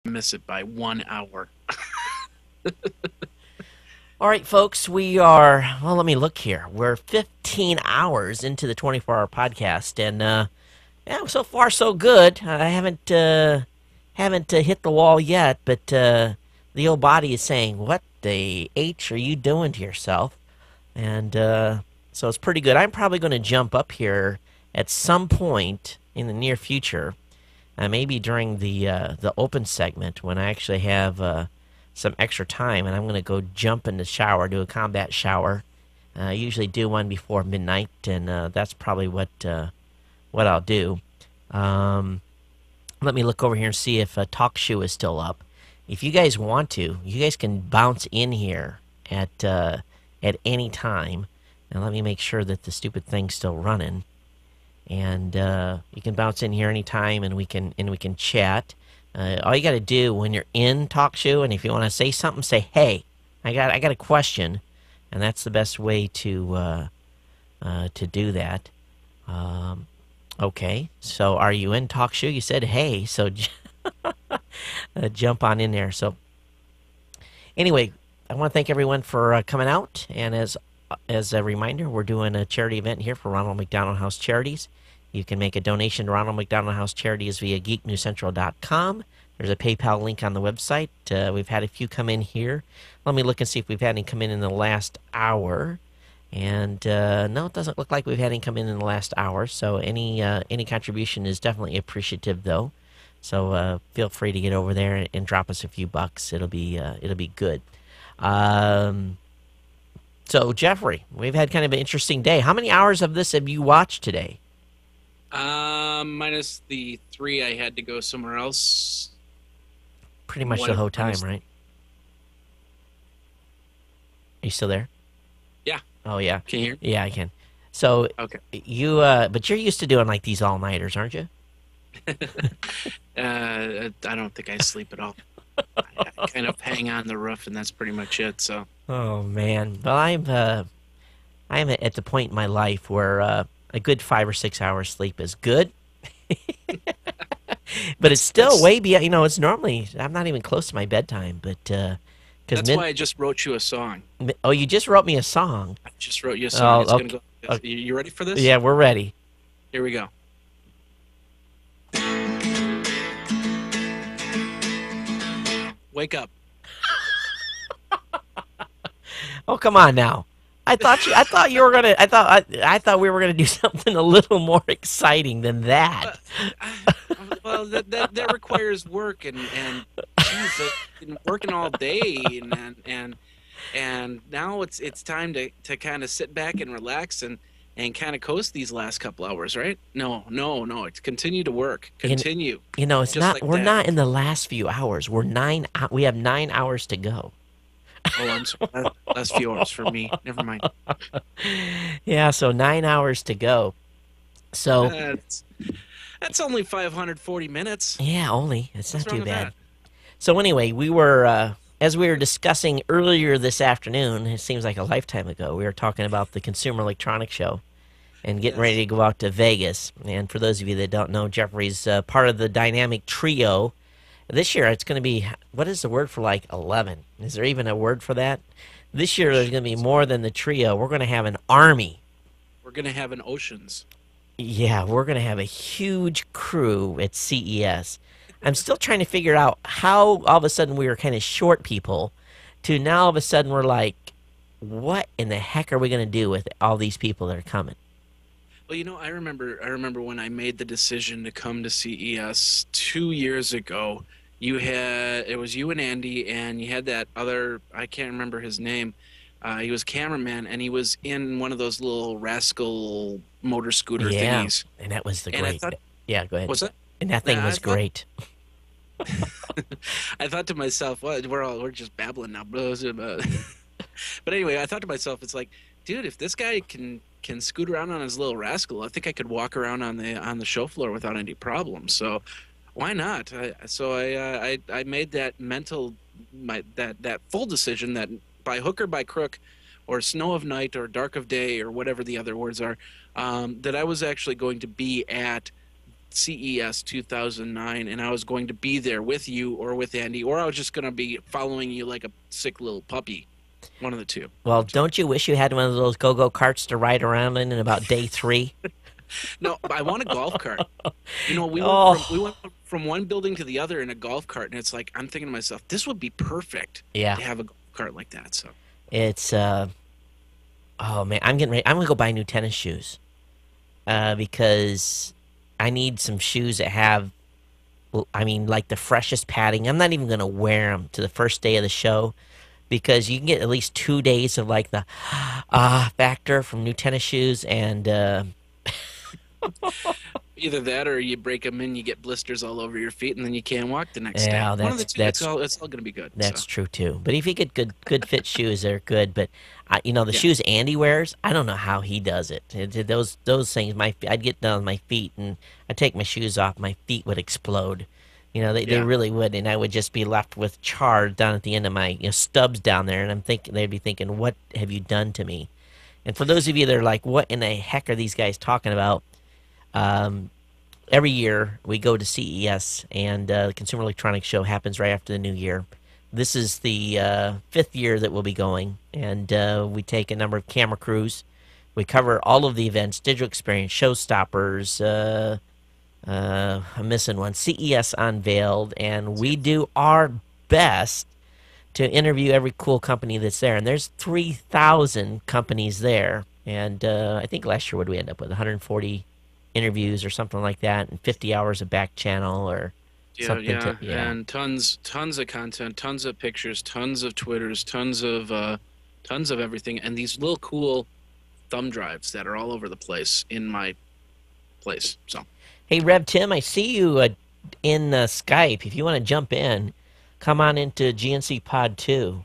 miss it by 1 hour. All right, folks, we are, well, let me look here. We're 15 hours into the 24-hour podcast, and yeah, so far so good. I haven't hit the wall yet, but the old body is saying, "What the H are you doing to yourself?" And so it's pretty good. I'm probably going to jump up here at some point in the near future, maybe during the open segment when I actually have some extra time, and I'm going to go jump in the shower, do a combat shower. I usually do one before midnight, and that's probably what I'll do. Let me look over here and see if Talk Shoe is still up. If you guys want to, you guys can bounce in here at any time. And let me make sure that the stupid thing's still running. And you can bounce in here anytime, and we can chat. All you got to do when you're in Talk Shoe, and if you want to say something, say, "Hey, I got a question," and that's the best way to do that. Okay, so are you in Talk Shoe? You said, "Hey," so jump on in there. So anyway, I want to thank everyone for coming out, and as a reminder, we're doing a charity event here for Ronald McDonald House Charities. You can make a donation to Ronald McDonald House Charities via geeknewscentral.com. There's a PayPal link on the website. We've had a few come in here. Let me look and see if we've had any come in the last hour. And no, it doesn't look like we've had any come in the last hour. So any contribution is definitely appreciative, though. So feel free to get over there and drop us a few bucks. It'll be good. So Jeffrey, we've had kind of an interesting day. How many hours of this have you watched today? Minus the 3 I had to go somewhere else. Pretty much the whole time, right? Are you still there? Yeah. Oh, yeah. Can you hear? Yeah, I can. So, okay. But you're used to doing like these all-nighters, aren't you? I don't think I sleep at all. I kind of hang on the roof, and that's pretty much it. So. Oh man, well I'm at the point in my life where a good 5 or 6 hours sleep is good, but it's still way beyond. It's normally I'm not even close to my bedtime, but that's why I just wrote you a song. Oh, you just wrote me a song. I just wrote you a song. It's okay. Gonna go. Okay. You ready for this? Yeah, we're ready. Here we go. Wake up. Oh, come on now. I thought we were gonna do something a little more exciting than that. Well, that requires work and geez, I've been working all day and now it's time to kind of sit back and relax and kind of coast these last couple hours, right? No. It's continue to work. Continue. It's not. Like we're not in the last few hours. We have 9 hours to go. Oh, I'm sorry. Last few hours for me. Never mind. Yeah, so 9 hours to go. So that's only 540 minutes. Yeah, only. It's not too bad. That? So anyway, we were as we were discussing earlier this afternoon. It seems like a lifetime ago. We were talking about the Consumer Electronics Show and getting ready to go out to Vegas. And for those of you that don't know, Jeffrey's part of the dynamic trio. This year, it's going to be, what is the word for 11? Is there even a word for that? This year, there's going to be more than the trio. We're going to have an army. We're going to have an Oceans. Yeah, we're going to have a huge crew at CES. I'm still trying to figure out how all of a sudden we were kind of short people to now all of a sudden we're like, what in the heck are we going to do with all these people that are coming? Well, I remember when I made the decision to come to CES 2 years ago. It was you and Andy, and you had that other, I can't remember his name. He was cameraman, and he was in one of those little rascal motor scooter thingies. And that was great. Yeah, go ahead. What's that? And that thing was great. I thought to myself, well, we're just babbling now, bros. But anyway, I thought to myself, it's like, dude, if this guy can scoot around on his little rascal, I think I could walk around on the show floor without any problem. So why not? I made that that full decision that by hook or by crook, or snow of night or dark of day or whatever the other words are, that I was actually going to be at CES 2009, and I was going to be there with you or with Andy, or I was just going to be following you like a sick little puppy. One of the two. Well, So. don't you wish you had one of those go-go karts to ride around in about day 3? No, I want a golf cart. We Oh, went from one building to the other in a golf cart, and it's like I'm thinking to myself, this would be perfect yeah. to have a golf cart like that. So It's oh man, I'm getting ready. I'm gonna go buy new tennis shoes. Because I need some shoes that have, I mean, like the freshest padding. I'm not even gonna wear them to the first day of the show because you can get at least 2 days of like the factor from new tennis shoes, and either that, or you break them and you get blisters all over your feet, and then you can't walk the next day. yeah, One of the two. that's It's all going to be good. So that's true too. But if you get good fit shoes, they're good. But the yeah, shoes Andy wears, I don't know how he does it. Those things, I'd get down on my feet and I'd take my shoes off, my feet would explode. They yeah. really would, and I would just be left with chard down at the end of my stubs down there, and they'd be thinking, "What have you done to me?" And for those of you that are like, "What in the heck are these guys talking about?" Um, every year we go to CES, and the Consumer Electronics Show happens right after the New Year. This is the 5th year that we'll be going, and we take a number of camera crews. We cover all of the events: digital experience, showstoppers. I'm missing one. CES Unveiled, and we do our best to interview every cool company that's there. And there's 3,000 companies there, and I think last year what did we end up with? 140 interviews or something like that, and 50 hours of back channel or Yeah, something yeah, to yeah. and tons of content, tons of pictures, tons of Twitters, tons of everything, and these little cool thumb drives that are all over the place in my place. So Hey, Rev Tim, I see you in Skype. If you want to jump in, come on into GNC Pod 2.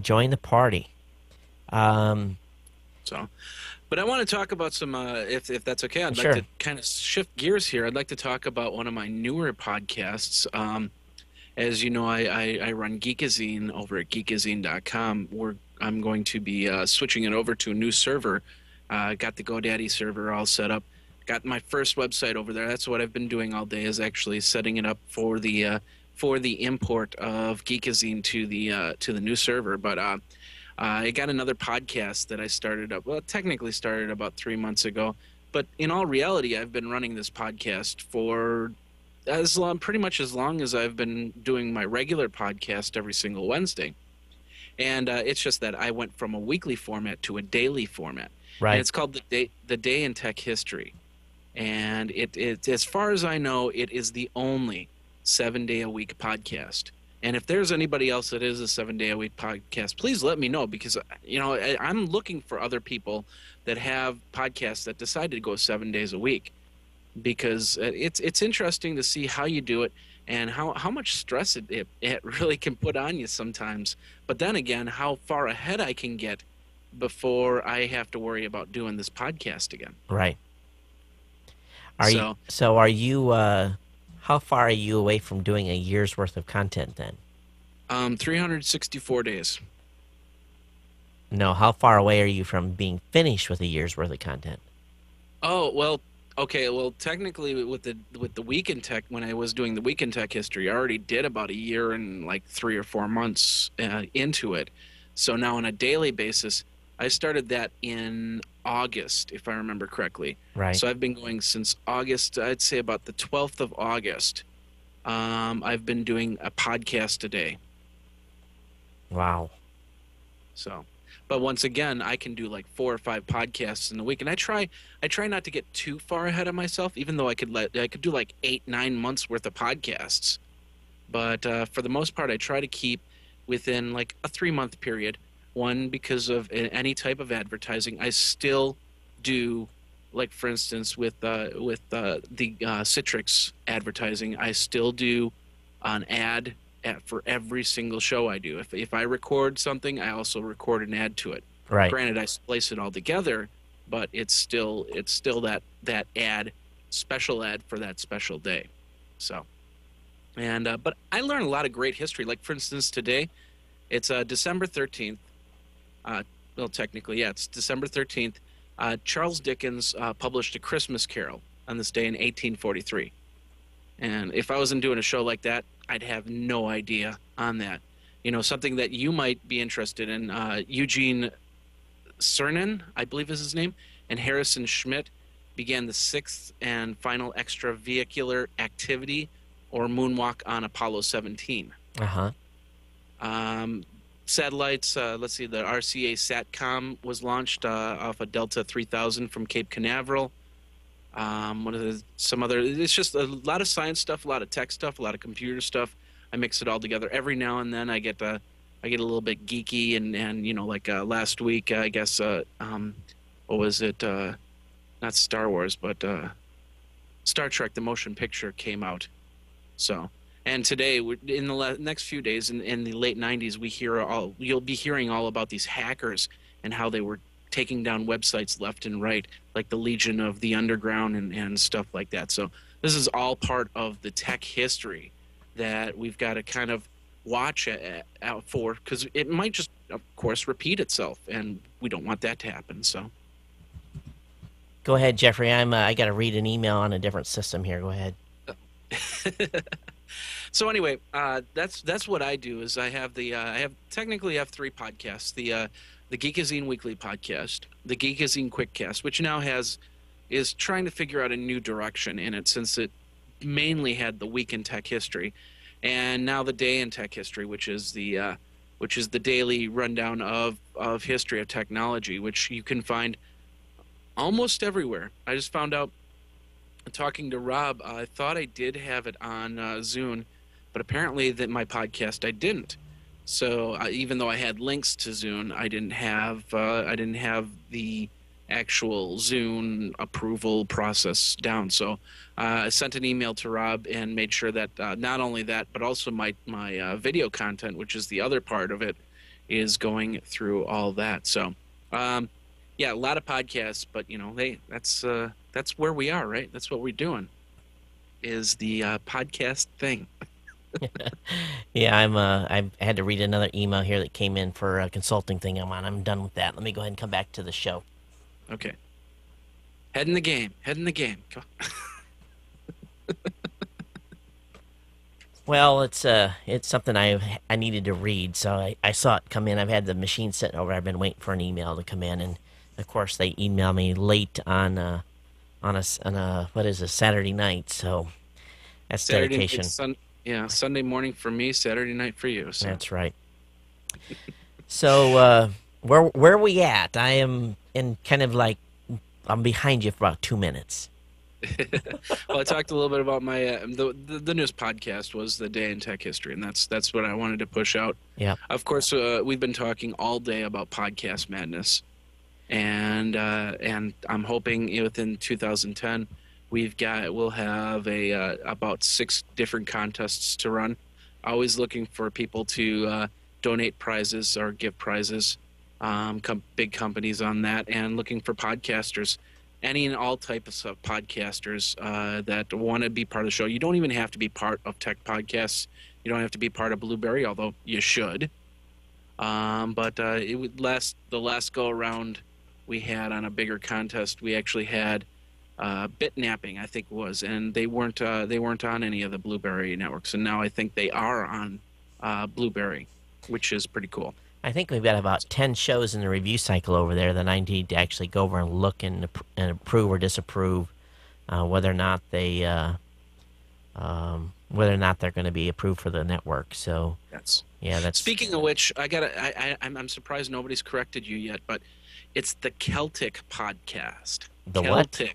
Join the party. Um, so, but I want to talk about some, if that's okay. I'd like sure. to kind of shift gears here. I'd like to talk about one of my newer podcasts. As you know, I run Geekazine over at geekazine.com. I'm going to be switching it over to a new server. Got the GoDaddy server all set up. Got my first website over there. That's what I've been doing all day, is actually setting it up for the import of Geekazine to the new server. But I got another podcast that I started up. Well, technically started about 3 months ago, but in all reality, I've been running this podcast for pretty much as long as I've been doing my regular podcast every single Wednesday. And it's just that I went from a weekly format to a daily format, and Right. it's called the Day in Tech History. And it as far as I know, it is the only 7 day a week podcast. And if there's anybody else that is a 7 day a week podcast, please let me know, because I'm looking for other people that have podcasts that decide to go 7 days a week, because it's interesting to see how you do it and how much stress it really can put on you sometimes. But then again, how far ahead I can get before I have to worry about doing this podcast again. Right. So Are you how far are you away from doing a year's worth of content then? 364 days. No, how far away are you from being finished with a year's worth of content? Oh, well, okay. Well, technically, with the Week in Tech, when I was doing the Week in Tech history, I already did about a year and like 3 or 4 months into it. So now on a daily basis, I started that in August, if I remember correctly. Right. So I've been going since August. I'd say about the 12th of August. I've been doing a podcast a day. Wow. So, but once again, I can do like 4 or 5 podcasts in the week, and I try not to get too far ahead of myself, even though I could do like 8-9 months worth of podcasts. But for the most part, I try to keep within like a 3 month period. One, because of any type of advertising, I still do, like for instance with the Citrix advertising, I still do an ad for every single show I do. If I record something, I also record an ad to it. Right. Granted, I splice it all together, but it's still that ad, special ad for that special day. So, and but I learned a lot of great history. Like for instance, today, it's December 13th. Well, technically, yeah, it's December 13th. Charles Dickens published A Christmas Carol. on this day in 1843. And if I wasn't doing a show like that, I'd have no idea on that. Something that you might be interested in. Eugene Cernan, I believe is his name, and Harrison Schmitt began the sixth and final extravehicular activity, or moonwalk, on Apollo 17. Uh-huh. Satellites, let's see, the RCA SATCOM was launched off of Delta 3000 from Cape Canaveral. It's just a lot of science stuff, a lot of tech stuff, a lot of computer stuff. I mix it all together. Every now and then I get a little bit geeky, and like last week, I guess, what was it? Not Star Wars, but Star Trek, the motion picture, came out. So, and today, in the next few days, in the late 90s, you'll be hearing all about these hackers and how they were taking down websites left and right, like the Legion of the Underground and stuff like that. So this is all part of the tech history that we've got to kind of watch out for, because it might just, of course, repeat itself, and we don't want that to happen. So go ahead, Jeffrey. I got to read an email on a different system here. Go ahead. So anyway, that's what I do. Is I have technically three podcasts: the Geekazine Weekly podcast, the Geekazine Quickcast, which now is trying to figure out a new direction in it, since it mainly had the Week in Tech History, and now the Day in Tech History, which is the daily rundown of history of technology, which you can find almost everywhere. I just found out, talking to Rob, I thought I did have it on Zune, but apparently that my podcast I didn't. So even though I had links to Zune, I didn't have the actual Zune approval process down. So I sent an email to Rob and made sure that not only that, but also my video content, which is the other part of it, is going through all that. So yeah, a lot of podcasts, but that's where we are, right? That's what we're doing, is the podcast thing. Yeah, I had to read another email here that came in for a consulting thing I'm on. I'm done with that. Let me go ahead and come back to the show. Okay. Head in the game. Come on. Well, it's something I needed to read, so I saw it come in. I've had the machine sitting over. I've been waiting for an email to come in, and of course they email me late on a what is a Saturday night. So that's Saturday dedication. night, Sunday morning for me, Saturday night for you. So. That's right. So where are we at? I am in kind of like, I'm behind you for about 2 minutes. Well, I talked a little bit about my the newest podcast was the Day in Tech History, and that's what I wanted to push out. Yeah. Of course, we've been talking all day about podcast madness, and I'm hoping within 2010 we'll have about 6 different contests to run. Always looking for people to donate prizes or give prizes, big companies on that, and looking for podcasters. Any and all types of podcasters that want to be part of the show. You don't even have to be part of Tech Podcasts. You don't have to be part of Blueberry, although you should. But the last go around we had on a bigger contest, we actually had Bitnapping, I think it was, and they weren't on any of the Blueberry networks, and now I think they are on Blueberry, which is pretty cool. I think we've got about 10 shows in the review cycle over there that I need to actually go over and look and approve or disapprove whether or not they're going to be approved for the network. So that's Speaking of which, I'm surprised nobody's corrected you yet, but it's the Celtic podcast. The Celtic. what?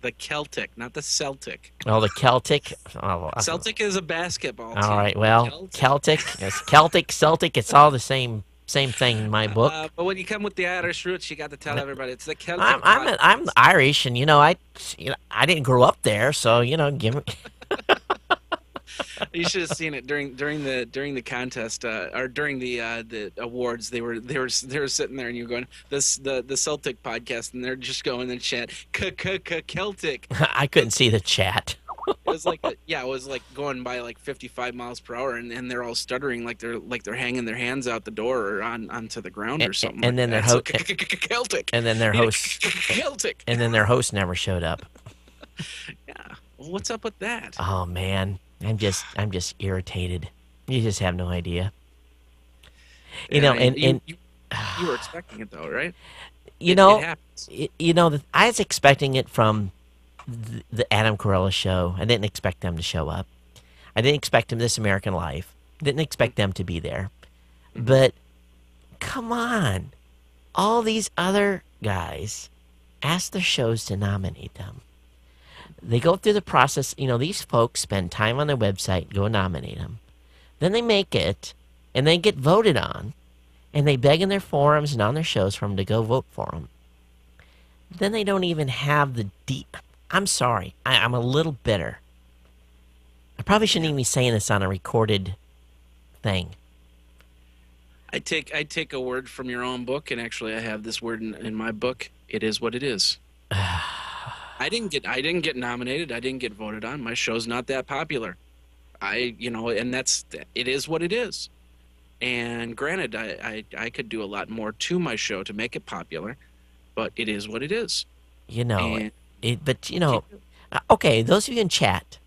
The Celtic, not the Celtic. Oh, the Celtic. Oh, Celtic is a basketball team. All right. Well, Celtic. It's Celtic, Celtic. It's all the same thing in my book. But when you come with the Irish roots, you got to tell everybody it's the Celtic. I'm Irish, and I didn't grow up there, so give me. You should have seen it during the contest or during the awards. They were sitting there, and you're going the Celtic podcast, and they're just going in the chat Celtic. I couldn't see the chat. It was like it was like going by like 55 miles per hour, and they're all stuttering like they're hanging their hands out the door or onto the ground or something. And then their host Celtic. And then their host Celtic. And then their host never showed up. Yeah. Well, what's up with that? Oh man, I'm just irritated. You just have no idea. You Yeah, know, man. and You were expecting it though, right? you It know, happens. I was expecting it from the Adam Carolla show. I didn't expect them to show up. I didn't expect him This American Life. Didn't expect them to be there. Mm-hmm. But come on, all these other guys ask their shows to nominate them. They go through the process. These folks spend time on their website, go nominate them. Then they make it, and they get voted on, and they beg in their forums and on their shows for them to go vote for them. Then they don't even have the deep. I'm sorry. I'm a little bitter. I probably shouldn't even be saying this on a recorded thing. I take a word from your own book, and actually, I have this word in my book. It is what it is. I didn't get nominated. I didn't get voted on. My show's not that popular. And it is what it is. And granted, I could do a lot more to my show to make it popular, but it is what it is. You know, And okay, those of you in chat,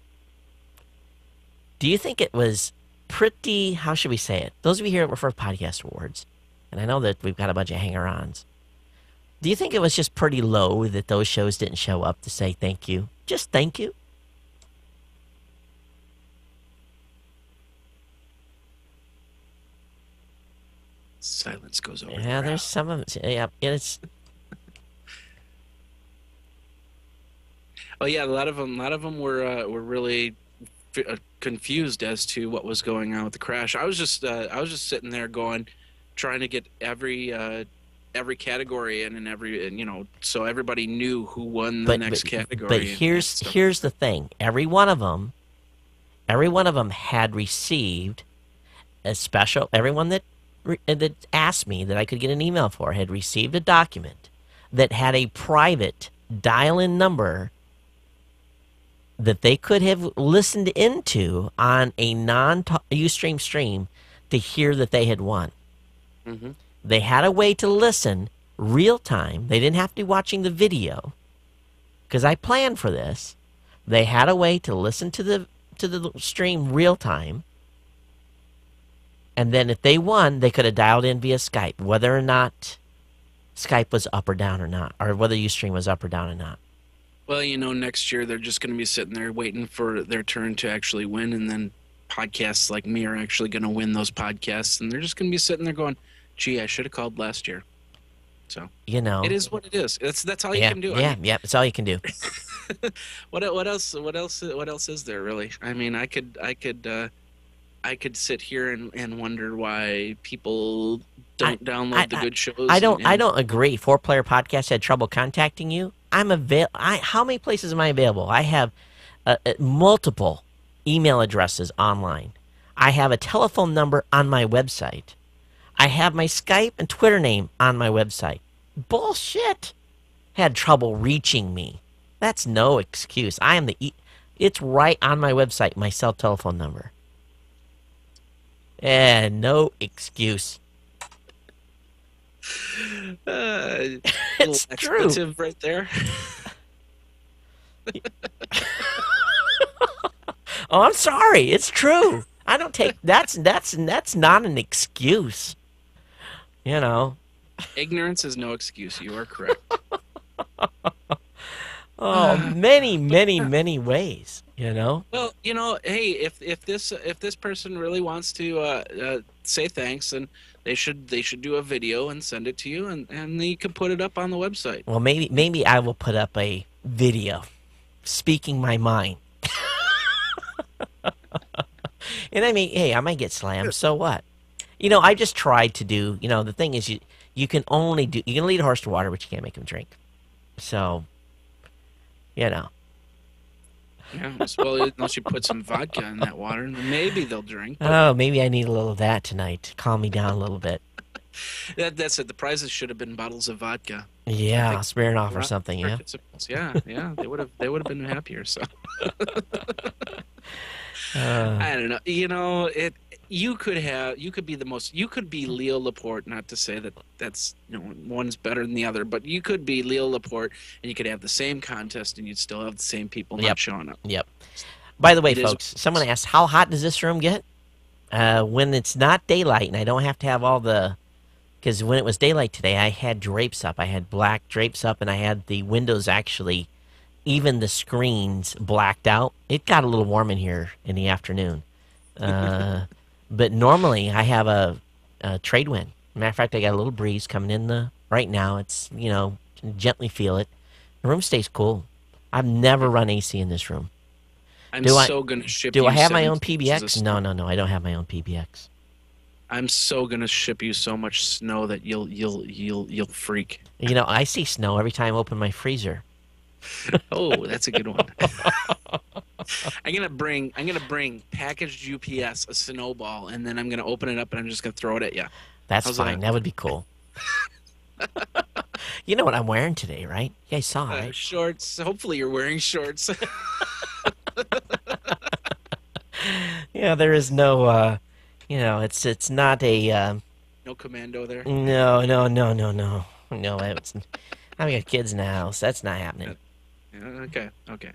do you think it was pretty, how should we say it? Those of you here for Podcast Awards, and I know that we've got a bunch of hanger-ons, do you think it was just pretty low that those shows didn't show up to say thank you? Just thank you? silence goes over. Yeah, the there's crowd. some of it. Yeah, it's. Oh yeah, a lot of them were really confused as to what was going on with the crash. I was just sitting there trying to get every category in, and so everybody knew who won the next category. But here's the thing: every one of them had received a special. Everyone that asked me that I could get an email for had received a document that had a private dial-in number that they could have listened into on a non-Ustream stream to hear that they had won. Mm-hmm. They had a way to listen real time. They didn't have to be watching the video because I planned for this. They had a way to listen to the stream real time. And then if they won, they could have dialed in via Skype, whether or not Skype was up or down or not, or whether Ustream was up or down or not. Well, next year they're just going to be sitting there waiting for their turn to actually win, and then podcasts like me are actually going to win those podcasts, and they're just going to be sitting there going, "Gee, I should have called last year." So it is what it is. That's all you can do. Yeah, that's all you can do. What else? What else is there really? I mean, I could sit here and wonder why people don't download the good shows. I don't agree. 4-Player Podcast had trouble contacting you. How many places am I available? I have multiple email addresses online. I have a telephone number on my website. I have my Skype and Twitter name on my website. Bullshit. Had trouble reaching me. That's no excuse. It's right on my website, my cell telephone number. No excuse. It's true. Right there. Oh, I'm sorry. It's true. I don't take that's not an excuse. Ignorance is no excuse. You are correct. Oh, many, many, many ways. Well, hey, if this person really wants to say thanks, then they should do a video and send it to you, and you can put it up on the website. Well, maybe I will put up a video speaking my mind. And I mean, hey, I might get slammed. So what? I just tried to do. The thing is, you can lead a horse to water, but you can't make him drink. So, Yeah, well, unless you put some vodka in that water, maybe they'll drink. Oh, maybe I need a little of that tonight to calm me down a little bit. That's it. The prizes should have been bottles of vodka. Yeah, Smirnoff or something. Yeah. Yeah. They would have been happier. So. Uh, I don't know. You could be the most. You could be Leo Laporte. Not to say that that's one's better than the other, but you could be Leo Laporte, and you could have the same contest, and you'd still have the same people not yep, showing up. yep. By the way, It is. folks, someone asked, how hot does this room get? When it's not daylight and I don't have to have all the... Because when it was daylight today, I had drapes up. I had black drapes up, and I had the windows actually, even the screens blacked out. It got a little warm in here in the afternoon. But normally I have a trade wind. Matter of fact, I got a little breeze coming in right now. It's, can gently feel it. The room stays cool. I've never run AC in this room. I'm Do I so gonna ship do you I have my 17 own inches of PBX? No, snow. no, no. I don't have my own PBX. I'm so gonna ship you so much snow that you'll freak. I see snow every time I open my freezer. Oh, that's a good one. I'm gonna bring packaged UPS a snowball, and then I'm gonna open it up and I'm just gonna throw it at you. That's How's fine. that? That would be cool. You know what I'm wearing today, right? You guys saw, right? Shorts. Hopefully you're wearing shorts. Yeah, there is no, it's not a, No commando there. no, no, no, no, no. No, I've got kids in the house. That's not happening. Yeah, okay, okay.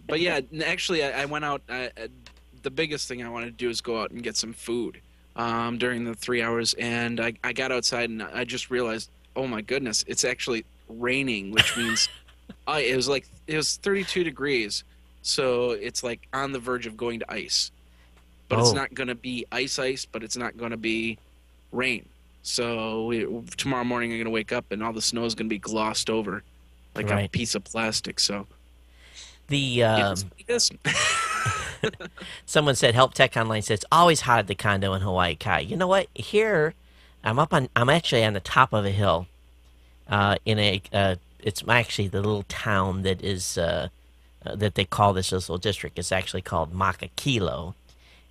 But yeah, actually, I went out. The biggest thing I wanted to do is go out and get some food during the 3 hours, and I got outside and I just realized, oh my goodness, it's actually raining, which means it was 32 degrees, so it's like on the verge of going to ice. But it's Oh, not going to be ice, but it's not going to be rain. So tomorrow morning I'm going to wake up and all the snow is going to be glossed over like a right. piece of plastic. So The, it is. someone said, Help Tech Online says, it's always hot at the condo in Hawaii Kai. You know what? Here, I'm actually on the top of a hill, it's actually the little town that they call this little district. It's actually called Makakilo.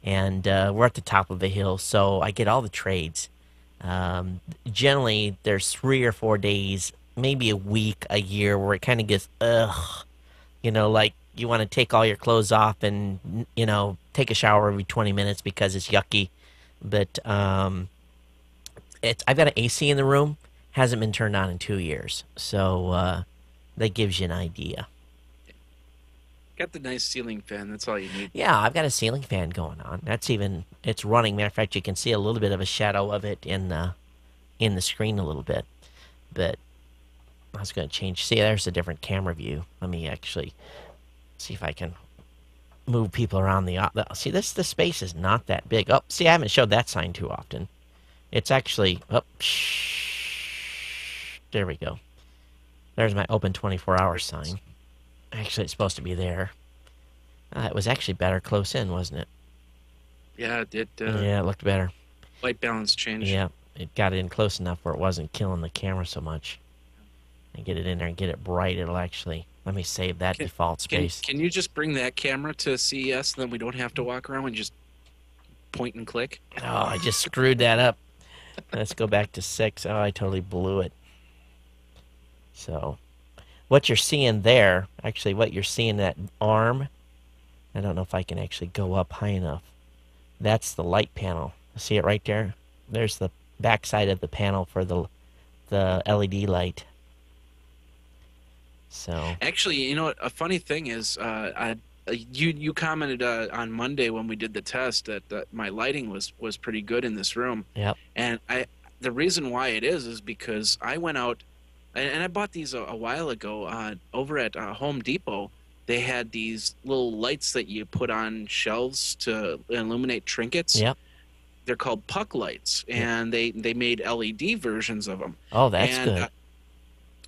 And we're at the top of a hill, so I get all the trades. Generally, there's 3 or 4 days, maybe a week, a year, where it kind of gets, ugh. Like you want to take all your clothes off and, take a shower every 20 minutes because it's yucky. But I've got an AC in the room, hasn't been turned on in 2 years. So that gives you an idea. Got the nice ceiling fan. That's all you need. Yeah, I've got a ceiling fan going on. It's running. Matter of fact, you can see a little bit of a shadow of it in the screen a little bit. But I was going to change. See, there's a different camera view. Let me actually see if I can move people around see, the space is not that big. Oh, see, I haven't showed that sign too often. It's actually, there we go. There's my open 24-hour sign. Actually, it's supposed to be there. It was actually better close in, wasn't it? Yeah, Yeah, it looked better. white balance changed. Yeah, it got in close enough where it wasn't killing the camera so much. And get it in there and get it bright. It'll actually... Let me save that default space. Can you just bring that camera to CES, and then we don't have to walk around and just point and click? Oh, I just screwed that up. Let's go back to 6. Oh, I totally blew it. So, what you're seeing there, actually what you're seeing, that arm, I don't know if I can actually go up high enough. That's the light panel. See it right there? There's the back side of the panel for the LED light. So Actually, you know what? A funny thing is, you commented on Monday when we did the test that my lighting was pretty good in this room, yep. and the reason why it is because I went out and I bought these a while ago over at Home Depot. They had these little lights that you put on shelves to illuminate trinkets. Yep. They're called puck lights, and they made LED versions of them. Oh, that's And good.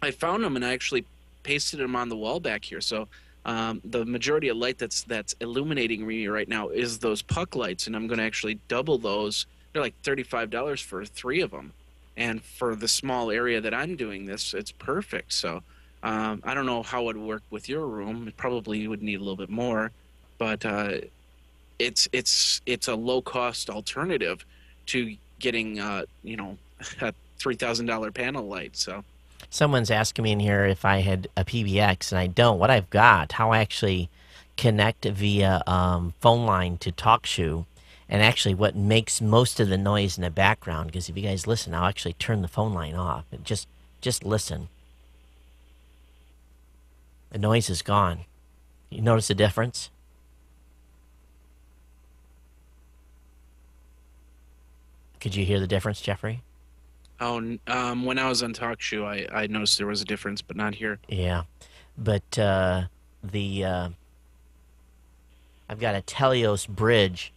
I found them and I actually pasted them on the wall back here. So the majority of light that's illuminating me right now is those puck lights, and I'm going to actually double those. They're like $35 for 3 of them, and for the small area that I'm doing this, it's perfect. So I don't know how it would work with your room. It probably would need a little bit more, but it's a low cost alternative to getting a $3,000 panel light. So. Someone's asking me in here if I had a PBX, and I don't. What I've got, how I actually connect via phone line to TalkShoe, and actually what makes most of the noise in the background, because if you guys listen, I'll actually turn the phone line off and just listen. The noise is gone. You notice the difference? Could you hear the difference, Jeffrey? Oh, when I was on Talk Show, I noticed there was a difference, but not here. Yeah, but the I've got a Telios bridge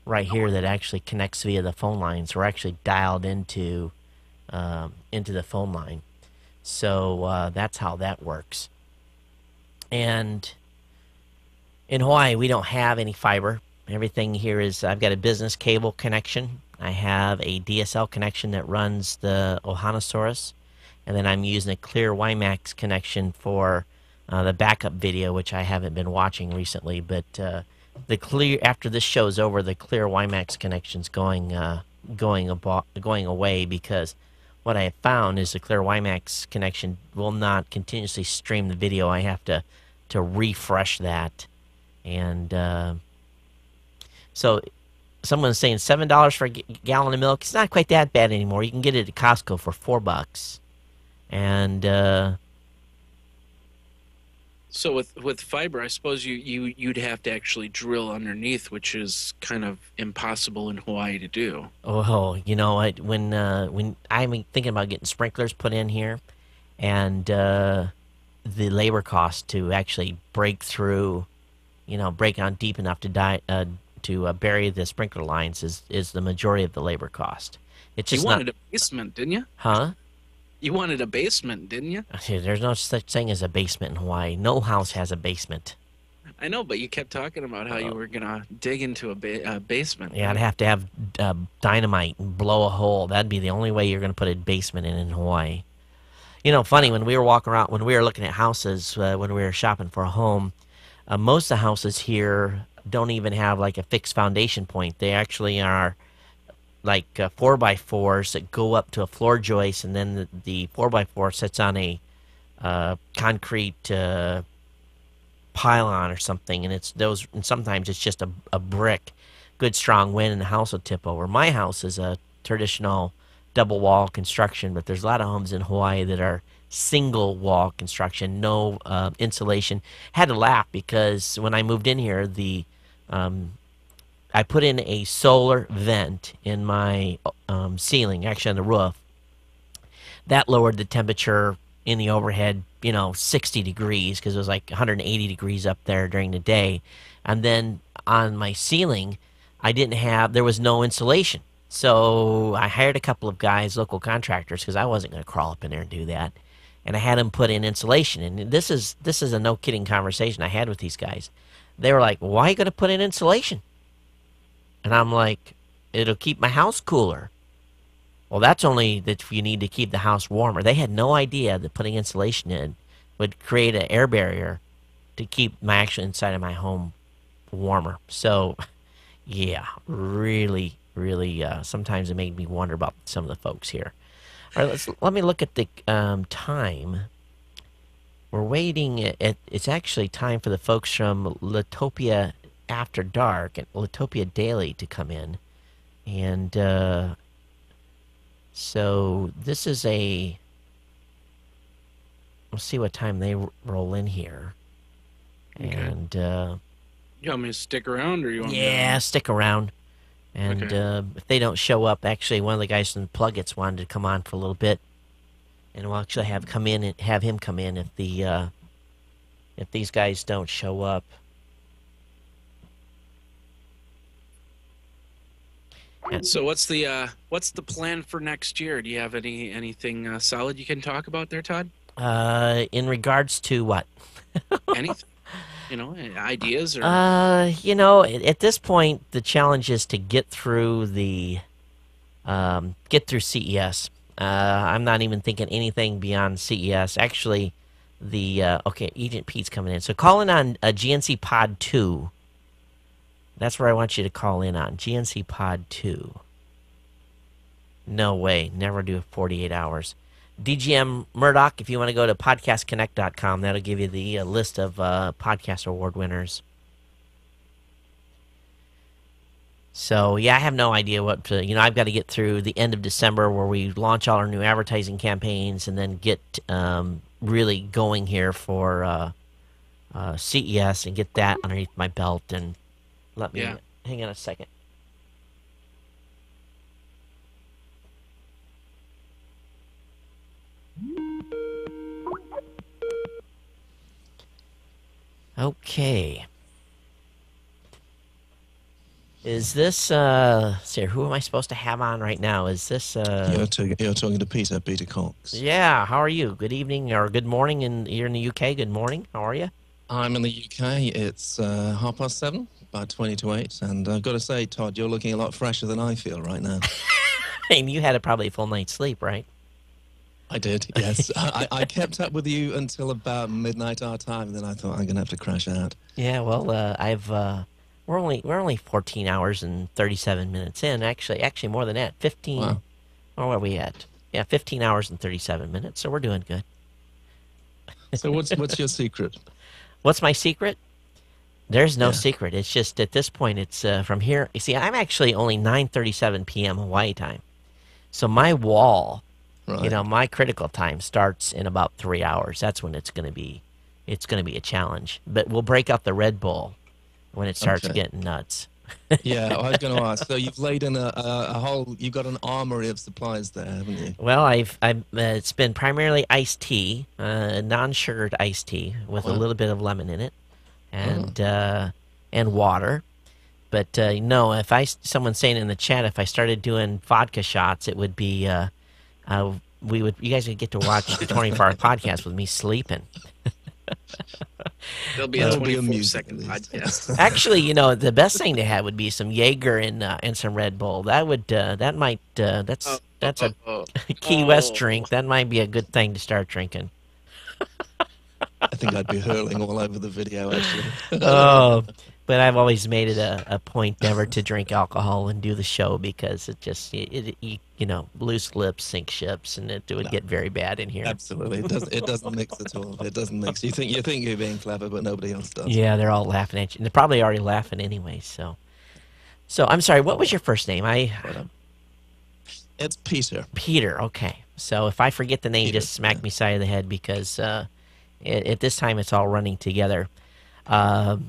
right here that actually connects via the phone line. So we're actually dialed into the phone line. So that's how that works. And in Hawaii, we don't have any fiber. Everything here is, I've got a business cable connection. I have a DSL connection that runs the Ohanasaurus. And then I'm using a clear WiMAX connection for the backup video, which I haven't been watching recently. But the clear, after this show's over, the clear WiMAX connection's going away, because what I have found is the clear WiMAX connection will not continuously stream the video. I have to refresh that. And so someone's saying $7 for a gallon of milk. It's not quite that bad anymore. You can get it at Costco for $4. And So with fiber, I suppose you'd have to actually drill underneath, which is kind of impossible in Hawaii to do. oh, you know what? When I'm thinking about getting sprinklers put in here, and the labor cost to actually break through, break on deep enough to bury the sprinkler lines is the majority of the labor cost. It's You just not, wanted a basement, didn't you? huh? You wanted a basement, didn't you? There's no such thing as a basement in Hawaii. No house has a basement. I know, but you kept talking about how you were gonna dig into a basement. Yeah, I'd have to have dynamite and blow a hole. That'd be the only way you're going to put a basement in Hawaii. Funny, when we were walking around, when we were looking at houses, when we were shopping for a home, most of the houses here don't even have like a fixed foundation point. They actually are like 4x4s that go up to a floor joist, and then the 4x4 sits on a concrete pylon or something, and it's those. And sometimes it's just a brick. Good strong wind, and the house will tip over. My house is a traditional double wall construction, but there's a lot of homes in Hawaii that are single wall construction, no insulation. Had to laugh because when I moved in here, I put in a solar vent in my ceiling, actually on the roof. That lowered the temperature in the overhead, 60 degrees, because it was like 180 degrees up there during the day. And then on my ceiling, there was no insulation. So I hired a couple of guys, local contractors, because I wasn't going to crawl up in there and do that. And I had them put in insulation. And this is a no kidding conversation I had with these guys. They were like, "Why are you going to put in insulation?" And I'm like, "It'll keep my house cooler." Well, that's only that you need to keep the house warmer. They had no idea that putting insulation in would create an air barrier to keep my actual inside of my home warmer. So, yeah, really, really, sometimes it made me wonder about some of the folks here. All right, let me look at the time. We're waiting. It's actually time for the folks from Litopia After Dark and Litopia Daily to come in. And so this is let's see what time they roll in here. Okay. And You want me to stick around, or you want me yeah, stick around. And Okay. if they don't show up, actually, one of the guys from Pluggets wanted to come on for a little bit, and we'll actually have him come in if these guys don't show up. So what's the plan for next year? Do you have anything solid you can talk about there, Todd? In regards to what? Anything? Ideas or At this point, the challenge is to get through CES. I'm not even thinking anything beyond CES. Actually, okay, Agent Pete's coming in. So call in on GNC Pod 2. That's where I want you to call in on, GNC Pod 2. No way, never do 48 hours. DGM Murdoch, if you want to go to podcastconnect.com, that'll give you the list of podcast award winners. So, yeah, I have no idea what to, I've got to get through the end of December where we launch all our new advertising campaigns and then get really going here for CES and get that underneath my belt. And let me hang on a second. Okay. Is this, Sir, who am I supposed to have on right now? Is this, You're talking to Peter Cox. Yeah, how are you? Good evening or good morning, you're in the UK. Good morning. How are you? I'm in the UK. It's 7:30, about 20 to 8. And I've got to say, Todd, you're looking a lot fresher than I feel right now. And you had probably a full night's sleep, right? I did, yes. I kept up with you until about midnight our time, and then I thought I'm going to have to crash out. Yeah, well, we're only 14 hours and 37 minutes in. Actually more than that. 15. Wow. Or where are we at? Yeah, 15 hours and 37 minutes. So we're doing good. So what's your secret? What's my secret? There's no secret. It's just at this point, it's from here. You see, I'm actually only 9:37 p.m. Hawaii time. So my wall, my critical time starts in about 3 hours. That's when it's going to be a challenge. But we'll break out the Red Bull when it starts getting nuts. Yeah, I was going to ask. So you've laid in a whole, you've got an armory of supplies there, haven't you? Well, it's been primarily iced tea, non-sugared iced tea with a little bit of lemon in it, and water. But no, if someone's saying in the chat, if I started doing vodka shots, it would be you guys would get to watch the 24-hour podcast with me sleeping. There'll be a 24-second podcast. Actually, the best thing to have would be some Jaeger and some Red Bull. That's a Key West drink. That might be a good thing to start drinking. I think I'd be hurling all over the video, actually. But I've always made it a point never to drink alcohol and do the show because it just, loose lips sink ships, and it would get very bad in here. Absolutely. It doesn't mix at all. It doesn't mix. You think you're being clever, but nobody else does. Yeah, they're all laughing at you. And they're probably already laughing anyway, so. So, I'm sorry, what was your first name? It's Peter. Peter, okay. So, if I forget the name, just smack me side of the head because at this time it's all running together.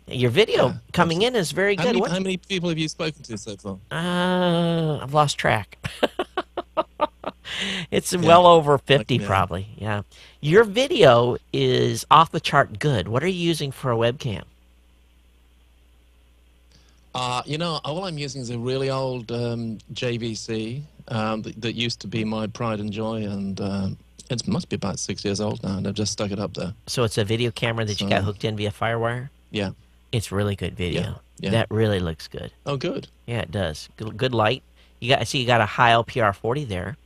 Your video coming in is very good. How many people have you spoken to so far? I've lost track. It's well over 50 probably. Yeah. Your video is off the chart good. What are you using for a webcam? All I'm using is a really old JVC that used to be my pride and joy, and it must be about 6 years old now, and I've just stuck it up there. So it's a video camera that you got hooked in via FireWire? Yeah. It's really good video. Yeah. That really looks good. Oh, good. Yeah, it does. Good light. I see you got a high LPR 40 there.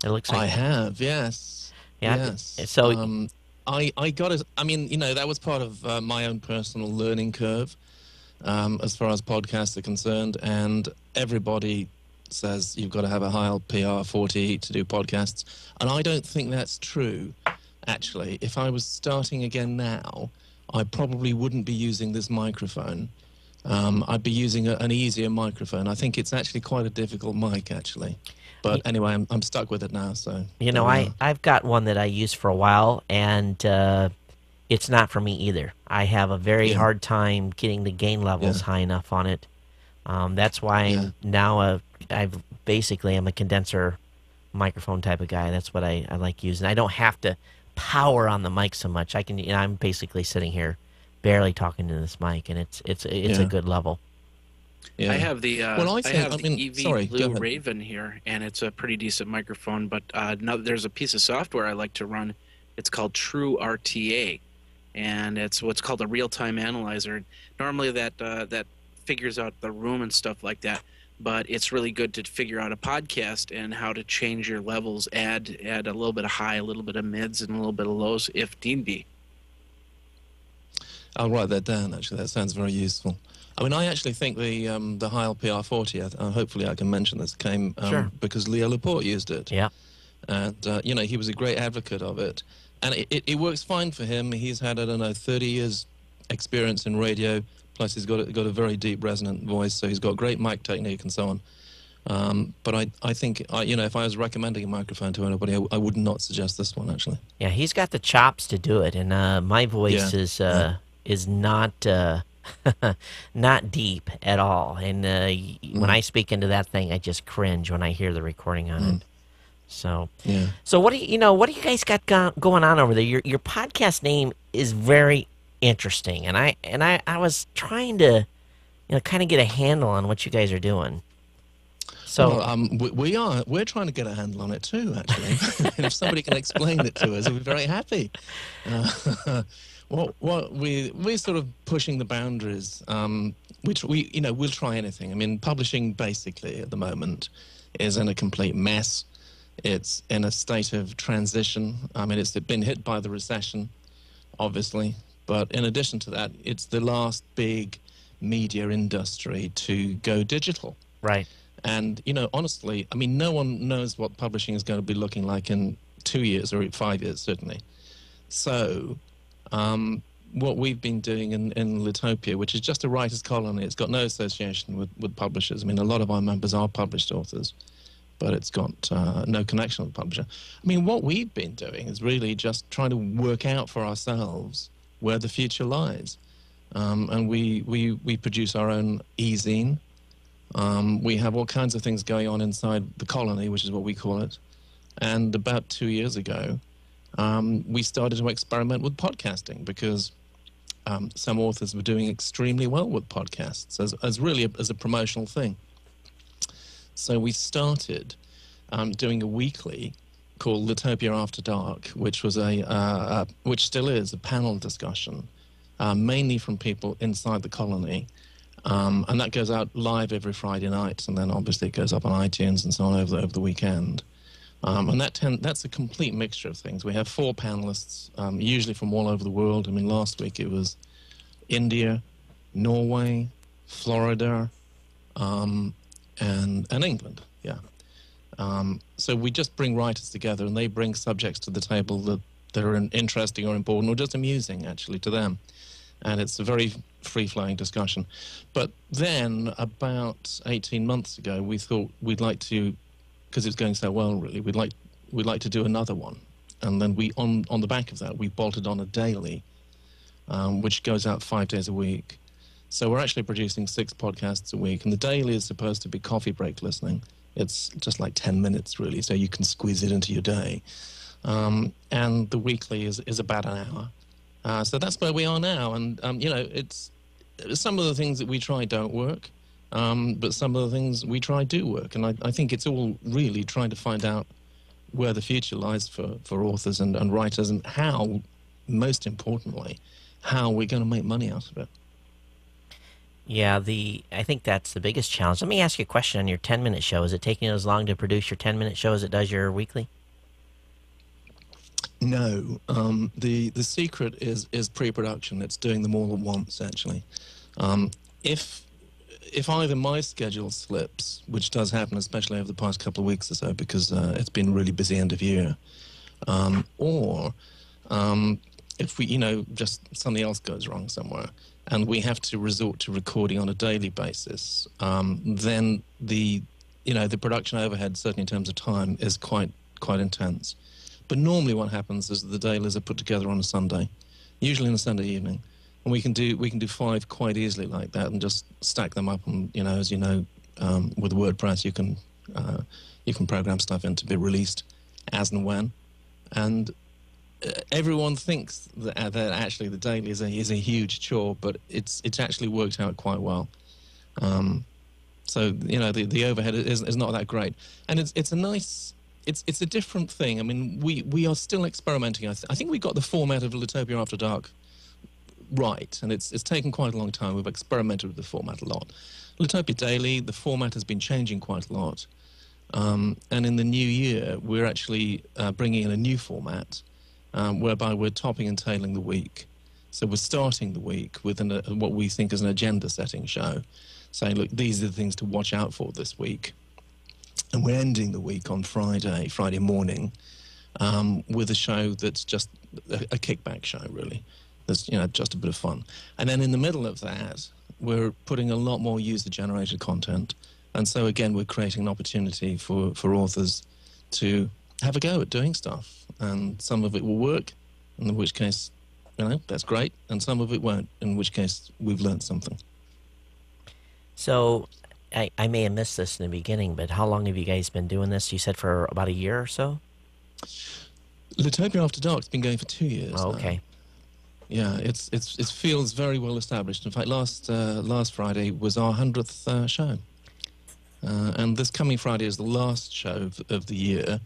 It looks like I have, yes. Yeah. Yes. So I got it. I mean, that was part of my own personal learning curve as far as podcasts are concerned, and everybody says you've got to have a high LPR 40 to do podcasts, and I don't think that's true. Actually, if I was starting again now, I probably wouldn't be using this microphone. I'd be using an easier microphone. I think it's actually quite a difficult mic, actually. But anyway, I'm stuck with it now. So I've got one that I used for a while, and it's not for me either. I have a very hard time getting the gain levels high enough on it. That's why now I'm a condenser microphone type of guy. That's what I like using. I don't have to power on the mic so much. I'm basically sitting here barely talking to this mic, and it's a good level. Yeah. I have the EV Blue Raven here, and it's a pretty decent microphone. But now there's a piece of software I like to run. It's called True RTA, and it's what's called a real-time analyzer. Normally that figures out the room and stuff like that, but it's really good to figure out a podcast and how to change your levels, add a little bit of high, a little bit of mids, and a little bit of lows if need be. I'll write that down, actually. That sounds very useful. I mean, I actually think the high LPR 40, hopefully I can mention this, came because Leo Laporte used it. Yeah. And, he was a great advocate of it. And it works fine for him. He's had, 30 years experience in radio, plus he's got a very deep resonant voice, so he's got great mic technique and so on. But I think, if I was recommending a microphone to anybody, I would not suggest this one, actually. Yeah, he's got the chops to do it, and my voice is not not deep at all. And when I speak into that thing, I just cringe when I hear the recording on it. So, so what do you guys got going on over there? Your podcast name is very interesting, and I was trying to, kind of get a handle on what you guys are doing. So we're trying to get a handle on it too, actually. And if somebody can explain it to us, we'll be very happy. We're sort of pushing the boundaries, which we'll try anything. I mean, publishing basically at the moment is in a complete mess. It's in a state of transition. I mean, it's been hit by the recession, obviously, but in addition to that, it's the last big media industry to go digital. Right. And, honestly, I mean, no one knows what publishing is going to be looking like in 2 years or 5 years, certainly. So what we've been doing in Litopia, which is just a writer's colony, it's got no association with publishers. I mean, a lot of our members are published authors, but it's got no connection with the publisher. I mean, what we've been doing is really just trying to work out for ourselves where the future lies. And we produce our own e-zine. We have all kinds of things going on inside the colony, which is what we call it. And about 2 years ago, we started to experiment with podcasting because some authors were doing extremely well with podcasts as a promotional thing. So we started doing a weekly called Litopia After Dark, which was which still is a panel discussion, mainly from people inside the colony. And that goes out live every Friday night, and then obviously it goes up on iTunes and so on over the weekend. And that's a complete mixture of things. We have 4 panelists, usually from all over the world. I mean, last week it was India, Norway, Florida, and England. Yeah. So we just bring writers together, and they bring subjects to the table that are interesting or important or just amusing, actually, to them. And it's a very free-flowing discussion. But then, about 18 months ago, we thought we'd like to, because it's going so well, really, we'd like to do another one. And then on the back of that, we bolted on a daily, which goes out 5 days a week. So we're actually producing 6 podcasts a week, and the daily is supposed to be coffee break listening. It's just like 10 minutes, really, so you can squeeze it into your day. And the weekly is about an hour. So that's where we are now, and it's some of the things that we try don't work, but some of the things we try do work, and I think it's all really trying to find out where the future lies for authors and writers, and how, most importantly, how we're going to make money out of it. Yeah, I think that's the biggest challenge. Let me ask you a question on your 10-minute show. Is it taking as long to produce your 10-minute show as it does your weekly? No, the secret is pre-production. It's doing them all at once, actually. If either my schedule slips, which does happen, especially over the past couple of weeks or so, because it's been a really busy end of year, or if we, just something else goes wrong somewhere, and we have to resort to recording on a daily basis, then the production overhead, certainly in terms of time, is quite intense. But normally what happens is that the dailies are put together on a Sunday, usually on a Sunday evening, and we can do 5 quite easily like that and just stack them up. And as you know, with WordPress, you can program stuff in to be released as and when. And everyone thinks that actually the daily is a huge chore, but it's actually worked out quite well. So the overhead is not that great, and it's a nice. It's a different thing. I mean, we are still experimenting. I think we got the format of Litopia After Dark right, and it's taken quite a long time. We've experimented with the format a lot. Litopia Daily, the format has been changing quite a lot. And in the new year, we're actually bringing in a new format whereby we're topping and tailing the week. So we're starting the week with what we think is an agenda-setting show, saying, look, these are the things to watch out for this week. and we're ending the week on Friday morning, with a show that's just a kickback show, really. That's, just a bit of fun. And then in the middle of that, we're putting a lot more user-generated content. And so, again, we're creating an opportunity for authors to have a go at doing stuff. And some of it will work, in which case, that's great. And some of it won't, in which case we've learned something. So I may have missed this in the beginning, but how long have you guys been doing this? You said for about a year or so? Litopia After Dark's been going for 2 years Oh, okay. now. Yeah, it feels very well established. In fact, last Friday was our 100th show, and this coming Friday is the last show of the year.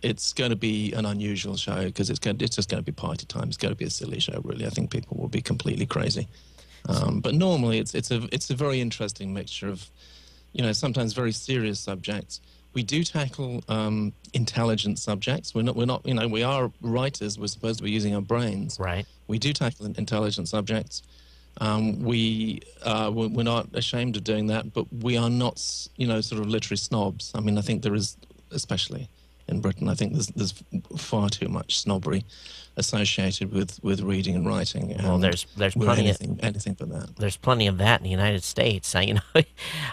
It's going to be an unusual show because it's just going to be party time. It's going to be a silly show, really. I think people will be completely crazy, but normally it's a very interesting mixture of, sometimes very serious subjects. We do tackle intelligent subjects. We're not. We are writers. We're supposed to be using our brains. Right. We do tackle intelligent subjects. We're not ashamed of doing that, but we are not, sort of literary snobs. I mean, I think there is, especially in Britain, I think there's far too much snobbery associated with reading and writing. And Well, there's plenty anything but that. There's plenty of that in the United States. And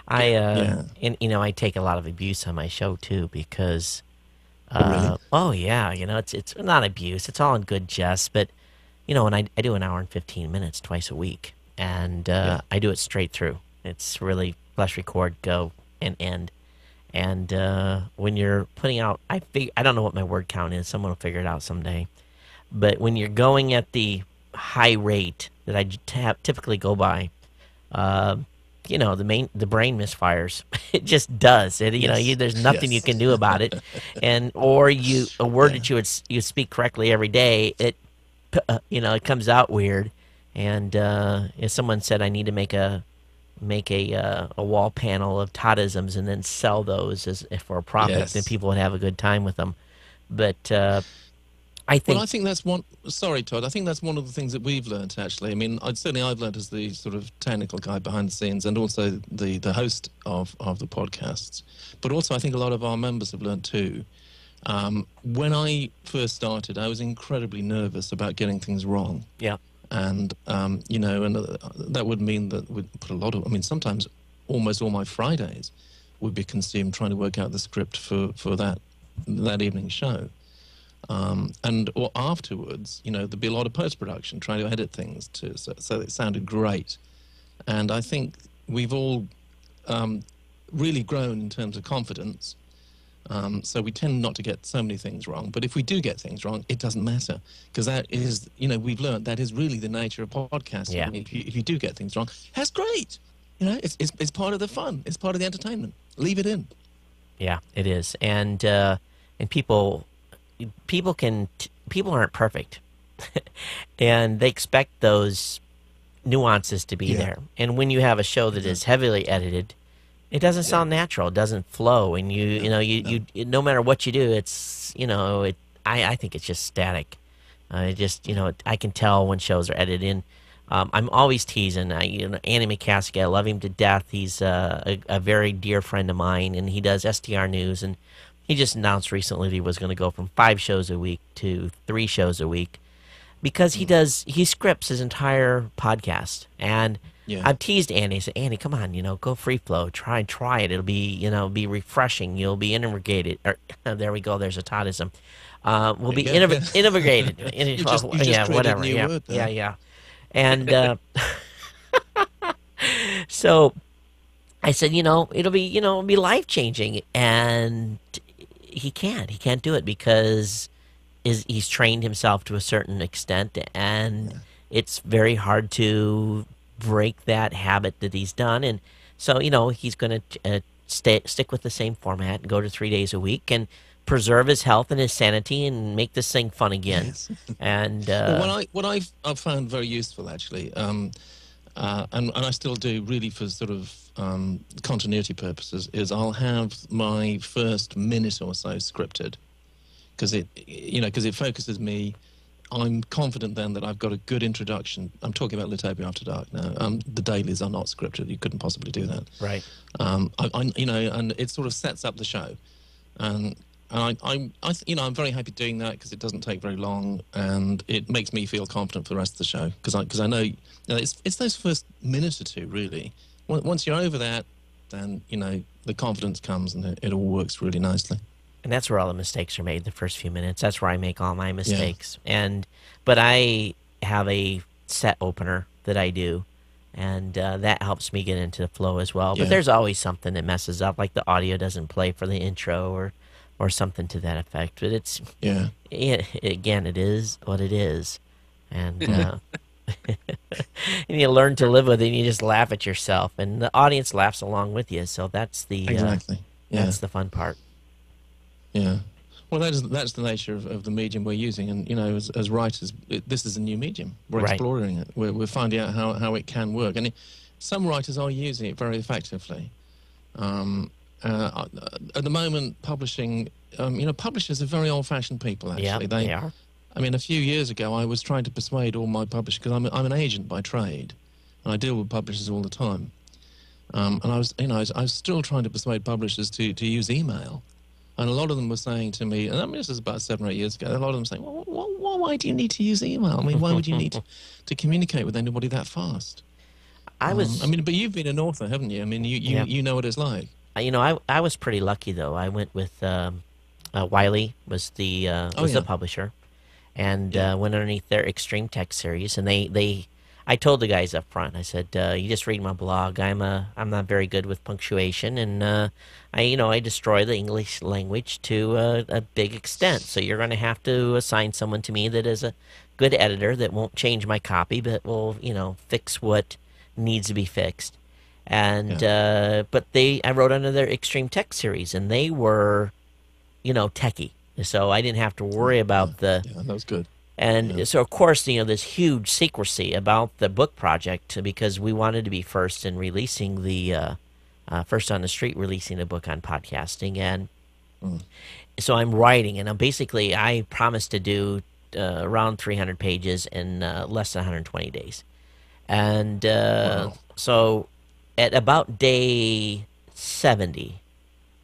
I take a lot of abuse on my show too because Really? oh yeah, it's not abuse. It's all in good jest, but when I do an hour and 15 minutes twice a week, and I do it straight through. It's really flash record, go, and end. And when you're putting out, I don't know what my word count is. Someone will figure it out someday. But when you're going at the high rate that I typically go by, the brain misfires. It just does. There's nothing you can do about it. And or a word that you speak correctly every day, it comes out weird. And if someone said I need to make a wall panel of Toddisms and then sell those for a profit, Yes. then people would have a good time with them. But I think. Well, I think that's one. Sorry, Todd. I think that's one of the things that we've learnt. Actually, I mean, I've learnt as the sort of technical guy behind the scenes, and also the host of the podcasts. But also, I think a lot of our members have learnt too. When I first started, I was incredibly nervous about getting things wrong. Yeah. And that would mean that we'd put a lot of. I mean, sometimes almost all my Fridays would be consumed trying to work out the script for that evening's show. Or afterwards, there'd be a lot of post-production, trying to edit things so it sounded great. And I think we've all really grown in terms of confidence. So we tend not to get so many things wrong. But if we do get things wrong, it doesn't matter. Because that is, we've learned that is really the nature of podcasting. Yeah. If you do get things wrong, that's great. It's part of the fun. It's part of the entertainment. Leave it in. Yeah, it is. And people aren't perfect. And they expect those nuances to be there. And when you have a show that is heavily edited, it doesn't sound natural. It doesn't flow. And you no matter what you do, it's, I think it's just static. I can tell when shows are edited in. I'm always teasing. Andy McCaskey, I love him to death. He's a very dear friend of mine, and he does STR News. And he just announced recently that he was going to go from 5 shows a week to 3 shows a week because he scripts his entire podcast. And I've teased Andy. I said, Andy, come on, go free flow. Try it. It'll be, be refreshing. You'll be integrated. There we go. There's a Toddism. We'll be integrated. You just whatever. A new word there. Yeah. And so I said, it'll be life changing, and he can't do it because he's trained himself to a certain extent, and it's very hard to break that habit that he's done. And so he's going to stick with the same format and go to 3 days a week and preserve his health and his sanity and make this thing fun again. Yes. And what I've found very useful actually, and I still do really for sort of continuity purposes, is I'll have my first minute or so scripted because it focuses me I'm confident then that I've got a good introduction. I'm talking about Litopia After Dark now. The dailies are not scripted. You couldn't possibly do that. Right. And it sort of sets up the show. And I'm very happy doing that because it doesn't take very long, and it makes me feel confident for the rest of the show because I know, it's those first minute or two really. Once you're over that, then the confidence comes and it all works really nicely. And that's where all the mistakes are made, the first few minutes. That's where I make all my mistakes. Yeah. But I have a set opener that I do, and that helps me get into the flow as well. But there's always something that messes up, like the audio doesn't play for the intro or something to that effect. But it's, again, it is what it is. And and you learn to live with it, and you just laugh at yourself. And the audience laughs along with you, so that's the that's the fun part. Yeah, well, that's the nature of the medium we're using, and as writers, this is a new medium. We're exploring it. We're finding out how it can work, and some writers are using it very effectively. At the moment, publishing, publishers are very old-fashioned people. Actually, yeah, they are. I mean, a few years ago, I was trying to persuade all my publishers because I'm an agent by trade, and I deal with publishers all the time. And I was still trying to persuade publishers to use email. And a lot of them were saying to me, and I mean, this is about 7 or 8 years ago, a lot of them saying, well, why do you need to use email? I mean, why would you need to communicate with anybody that fast? But you've been an author, haven't you? I mean, you know what it's like. I was pretty lucky, though. I went with Wiley was the publisher, and went underneath their Extreme Text series, and I told the guys up front. I said, "You just read my blog. I'm not very good with punctuation, and I destroy the English language to a big extent. So you're going to have to assign someone to me that is a good editor that won't change my copy, but will fix what needs to be fixed." And but I wrote under their Extreme Text series, and they were, techie, so I didn't have to worry about the. Yeah, that was good. And so, of course, this huge secrecy about the book project, because we wanted to be first in releasing the first on the street, releasing the book on podcasting. And so I'm writing, and I promised to do around 300 pages in less than 120 days. And so at about day 70,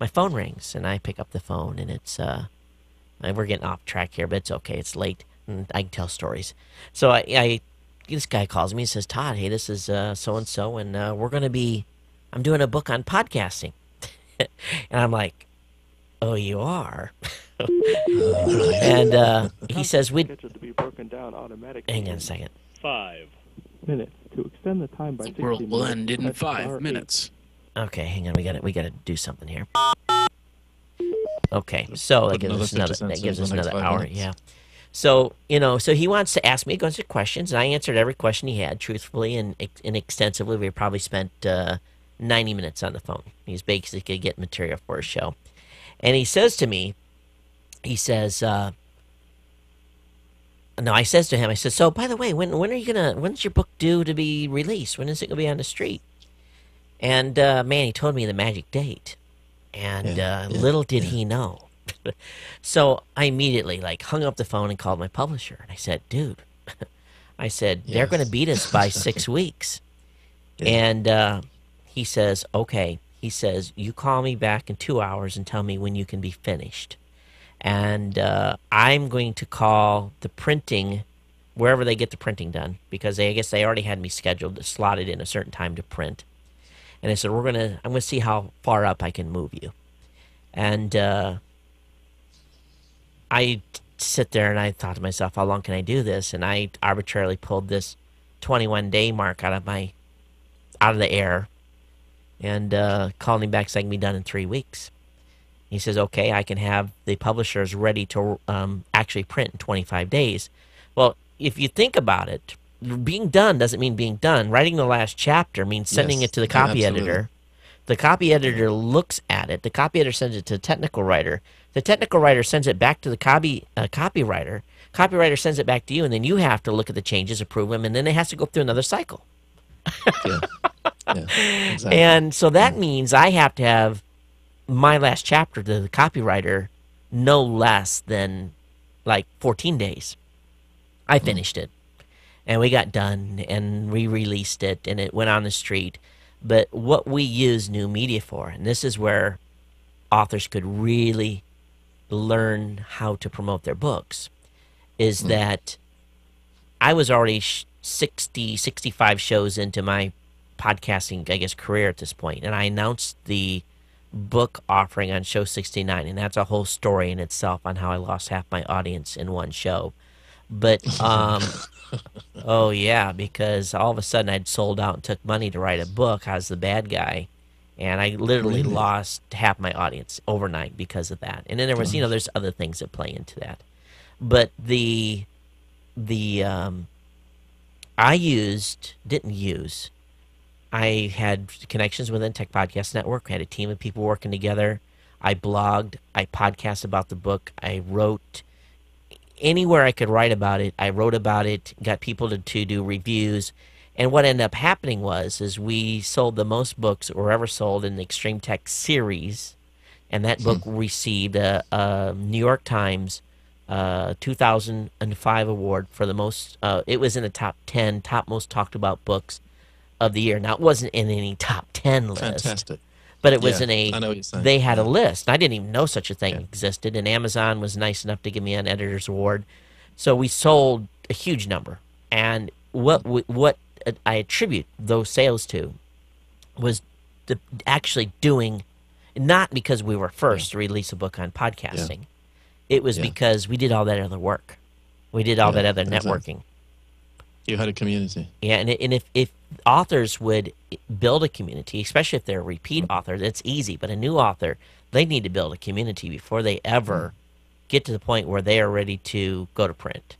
my phone rings, and I pick up the phone, and it's we're getting off track here, but it's okay. It's late. I can tell stories. So this guy calls me and says, "Todd, hey, this is so-and-so, and I'm doing a book on podcasting." And I'm like, "Oh, you are?" And he says, scheduled to be broken down automatically. Hang on a second. 5 minutes. To extend the time by 60 minutes. We'll end in 5 minutes. Okay, hang on. We got to do something here. Okay, so that gives us another hour. Minutes. Yeah. So, so he wants to ask me a bunch of questions, and I answered every question he had truthfully and extensively. We probably spent 90 minutes on the phone. He's basically getting material for a show. And he says to me, I says to him, I said, "So, by the way, when's your book due to be released? When is it going to be on the street?" And, man, he told me the magic date. And little did he know. So I immediately hung up the phone and called my publisher. And I said, "Dude," I said, "they're going to beat us by 6 weeks." And he says, "Okay." He says, "You call me back in 2 hours and tell me when you can be finished. And I'm going to call the printing, wherever they get the printing done, because I guess they already had me scheduled, slotted in a certain time to print." And I said, I'm going to see how far up I can move you. And I sit there and I thought to myself, how long can I do this? And I arbitrarily pulled this 21-day mark out of the air and called him back so I can be done in 3 weeks. He says, "Okay, I can have the publishers ready to actually print in 25 days. Well, if you think about it, being done doesn't mean being done. Writing the last chapter means sending it to the copy editor. The copy editor looks at it. The copy editor sends it to the technical writer. The technical writer sends it back to the copywriter. Copywriter sends it back to you, and then you have to look at the changes, approve them, and then it has to go through another cycle." Exactly. And so that means I have to have my last chapter to the copywriter no less than 14 days. I finished it, and we got done, and we released it, and it went on the street. But what we use new media for, and this is where authors could really learn how to promote their books, is that I was already 60, 65 shows into my podcasting, I guess, career at this point, and I announced the book offering on show 69, and that's a whole story in itself on how I lost half my audience in one show. But oh yeah, because all of a sudden I'd sold out and took money to write a book. I was the bad guy, and I literally lost half my audience overnight because of that. And then there was, there's other things that play into that. But I had connections within Tech Podcast Network. I had a team of people working together. I blogged. I podcast about the book. I wrote anywhere I could write about it. I wrote about it, got people to do reviews. And what ended up happening is we sold the most books that were ever sold in the Extreme Tech series. And that book received a New York Times 2005 award for the most, it was in the top 10 top most talked about books of the year. Now, it wasn't in any top 10 list. Fantastic. But it was in I know what you're saying. they had a list. I didn't even know such a thing existed, and Amazon was nice enough to give me an editor's award. So we sold a huge number. And what I attribute those sales to was actually doing, not because we were first to release a book on podcasting. It was because we did all that other work. We did all that other networking. You had a community. Yeah, and if authors would build a community, especially if they're a repeat author, that's easy. But a new author, they need to build a community before they ever get to the point where they are ready to go to print.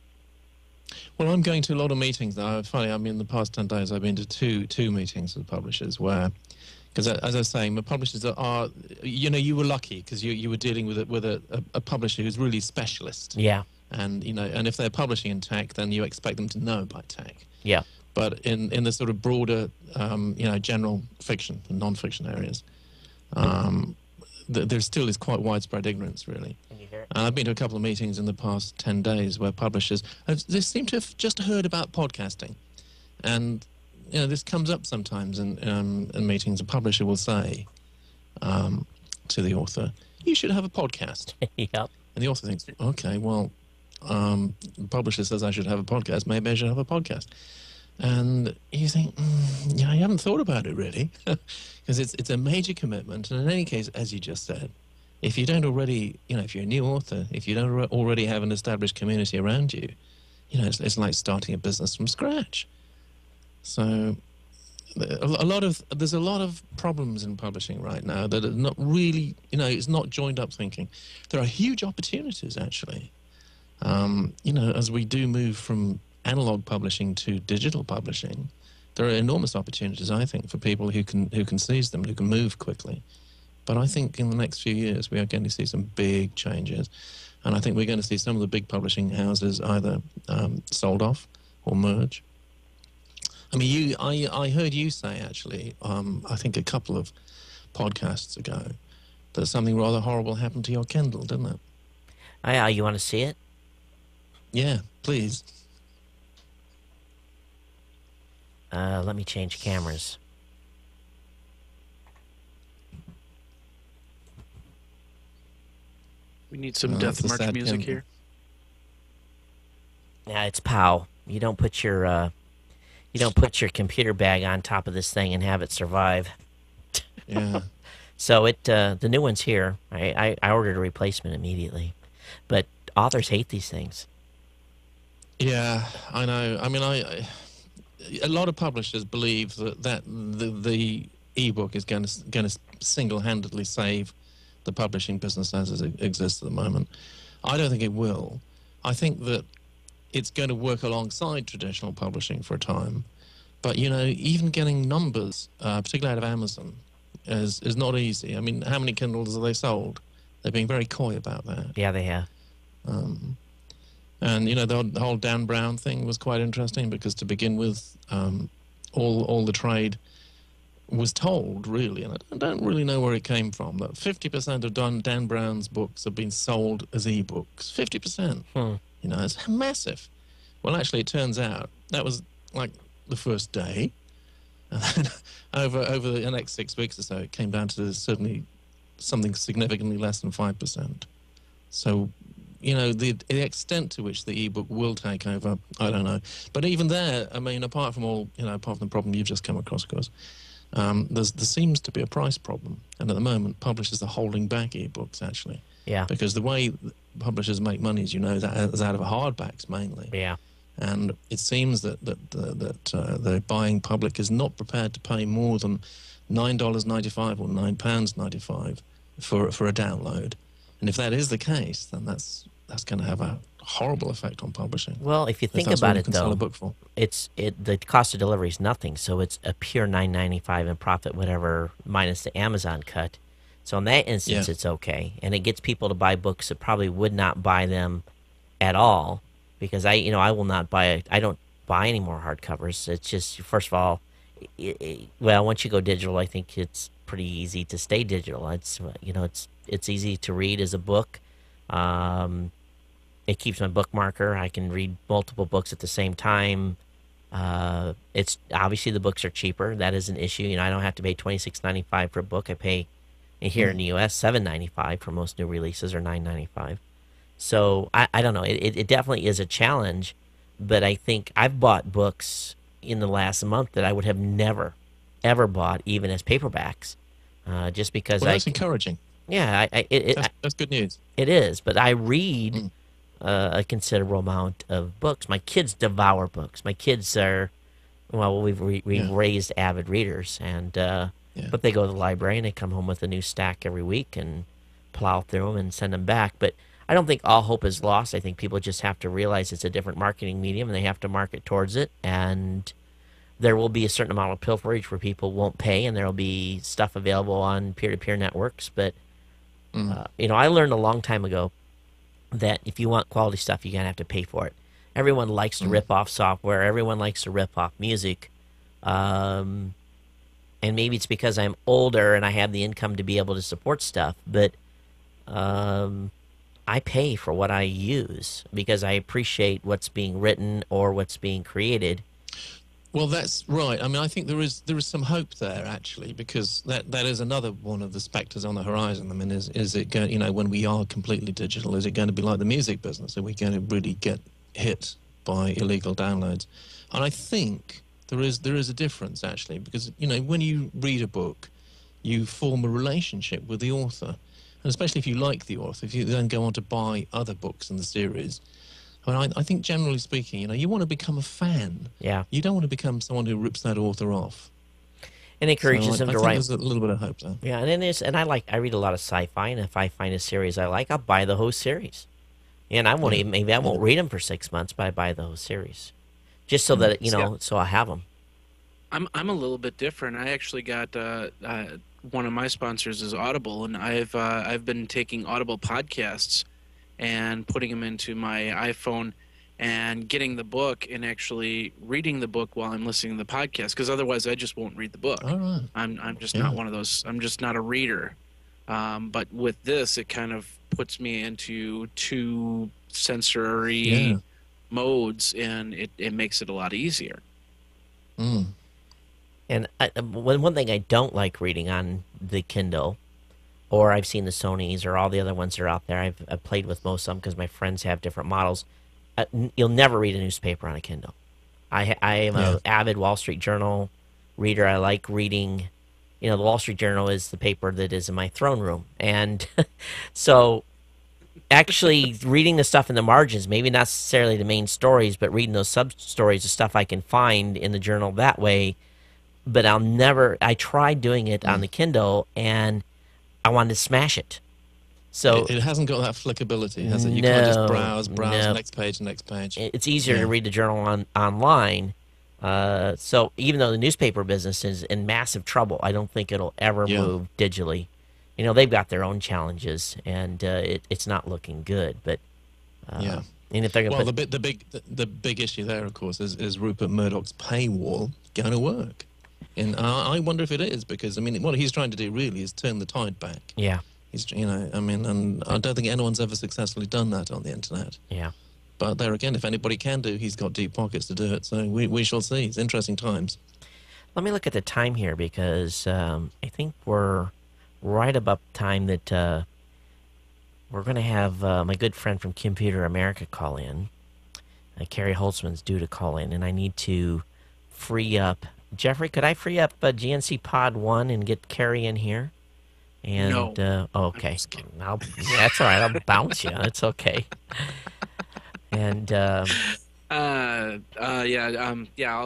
Well, I'm going to a lot of meetings now. Funny, I mean, in the past 10 days, I've been to two meetings with publishers where, because as I was saying, the publishers are, you were lucky because you were dealing with a publisher who's really specialist. Yeah. And, and if they're publishing in tech, then you expect them to know about tech. Yeah. But in the sort of broader, general fiction and non-fiction areas, there still is quite widespread ignorance, really. Can you hear it? And I've been to a couple of meetings in the past 10 days where publishers, they seem to have just heard about podcasting. And, this comes up sometimes in meetings. A publisher will say to the author, you should have a podcast. Yep. And the author thinks, okay, well, the publisher says I should have a podcast. Maybe I should have a podcast. And you think, I haven't thought about it really, because it's a major commitment. And in any case, as you just said, if you don't already, if you're a new author, if you don't already have an established community around you, it's like starting a business from scratch. So there's a lot of problems in publishing right now that are not really, it's not joined up thinking. There are huge opportunities actually. As we do move from analog publishing to digital publishing, there are enormous opportunities, I think, for people who can seize them, who can move quickly. But I think in the next few years we are going to see some big changes, and I think we're going to see some of the big publishing houses either sold off or merge. I mean, I heard you say actually, I think a couple of podcasts ago, that something rather horrible happened to your Kindle, didn't it? You want to see it? Yeah, please. Let me change cameras. We need some death march music here. Yeah, it's POW. You don't put your computer bag on top of this thing and have it survive. Yeah. So the new one's here. I ordered a replacement immediately, but authors hate these things. Yeah, I know. I mean, a lot of publishers believe that the ebook is going to single-handedly save the publishing business as it exists at the moment. I don't think it will. I think that it's going to work alongside traditional publishing for a time. But, even getting numbers, particularly out of Amazon, is not easy. I mean, how many Kindles have they sold? They're being very coy about that. Yeah, they have. And, the whole Dan Brown thing was quite interesting because to begin with, all the trade was told, really, and I don't really know where it came from, that 50% of Dan Brown's books have been sold as ebooks. 50%. It's massive. Well, actually, it turns out that was like the first day. And then over the next 6 weeks or so, it came down to certainly something significantly less than 5%. So, the extent to which the ebook will take over, I don't know. But even there, I mean, apart from the problem you've just come across, of course, there seems to be a price problem. And at the moment, publishers are holding back ebooks, actually. Yeah. Because the way publishers make money, as you know, is out of hardbacks mainly. Yeah. And it seems that the buying public is not prepared to pay more than $9.95 or £9.95 for a download. And if that is the case, then that's going to have a horrible effect on publishing. Well, if you think about it, though, sell a book for. The cost of delivery is nothing, so it's a pure $9.95 in profit, whatever, minus the Amazon cut. So in that instance, it's okay, and it gets people to buy books that probably would not buy them at all. Because I will not buy. I don't buy any more hardcovers. It's just, first of all, once you go digital, I think it's pretty easy to stay digital. It's easy to read as a book. It keeps my bookmarker. I can read multiple books at the same time. It's obviously the books are cheaper. That is an issue. I don't have to pay $26.95 for a book. I pay here in the U.S. $7.95 for most new releases, or $9.95. So I don't know. It definitely is a challenge, but I think I've bought books in the last month that I would have never, ever bought, even as paperbacks, just because that's encouraging. Yeah, that's good news. It is, but I read a considerable amount of books. My kids devour books. My kids are, we've raised avid readers, and but they go to the library and they come home with a new stack every week and plow through them and send them back. But I don't think all hope is lost. I think people just have to realize it's a different marketing medium, and they have to market towards it. And there will be a certain amount of pilferage where people won't pay, and there will be stuff available on peer-to-peer networks. But I learned a long time ago that if you want quality stuff, you're gonna have to pay for it. Everyone likes to rip off software. Everyone likes to rip off music. And maybe it's because I'm older and I have the income to be able to support stuff, but I pay for what I use because I appreciate what's being written or what's being created. Well, that's right. I mean, I think there is some hope there, actually, because that is another one of the spectres on the horizon. I mean, is it going, when we are completely digital, is it going to be like the music business? Are we going to really get hit by illegal downloads? And I think there is a difference, actually, because, when you read a book, you form a relationship with the author. And especially if you like the author, if you then go on to buy other books in the series, I think generally speaking, you want to become a fan. Yeah. You don't want to become someone who rips that author off. And encourages them to write. There's a little bit of hope there. Yeah, and I read a lot of sci-fi, and if I find a series I like, I'll buy the whole series. And I won't maybe I won't read them for 6 months, but I buy the whole series, just so that so I have them. I'm a little bit different. I actually got one of my sponsors is Audible, and I've been taking Audible podcasts and putting them into my iPhone and getting the book and actually reading the book while I'm listening to the podcast, because otherwise I just won't read the book. All right. I'm just not one of those. I'm just not a reader. But with this, it kind of puts me into two sensory modes, and it makes it a lot easier. Mm. And one thing I don't like reading on the Kindle, or I've seen the Sonys or all the other ones that are out there. I've played with most of them because my friends have different models. You'll never read a newspaper on a Kindle. I am an avid Wall Street Journal reader. I like reading. The Wall Street Journal is the paper that is in my throne room. And so actually reading the stuff in the margins, maybe not necessarily the main stories, but reading those sub-stories, the stuff I can find in the journal that way. But I tried doing it on the Kindle, and I wanted to smash it. So it hasn't got that flickability, has it? You can't just browse, next page. It's easier to read the journal online. So even though the newspaper business is in massive trouble, I don't think it'll ever move digitally. They've got their own challenges, and it's not looking good. But and if they're going the big issue there, of course, is Rupert Murdoch's paywall going to work? And I wonder if it is, because what he's trying to do really is turn the tide back. Yeah. He's and I don't think anyone's ever successfully done that on the internet. Yeah. But there again, if anybody can do, he's got deep pockets to do it. So we shall see. It's interesting times. Let me look at the time here because I think we're right about time that we're going to have my good friend from Computer America call in. Carrie Holtzman's due to call in, and I need to free up. Jeffrey, could I free up GNC Pod 1 and get Carrie in here? And, No. Okay. That's all right. I'll bounce you. It's okay. And I'll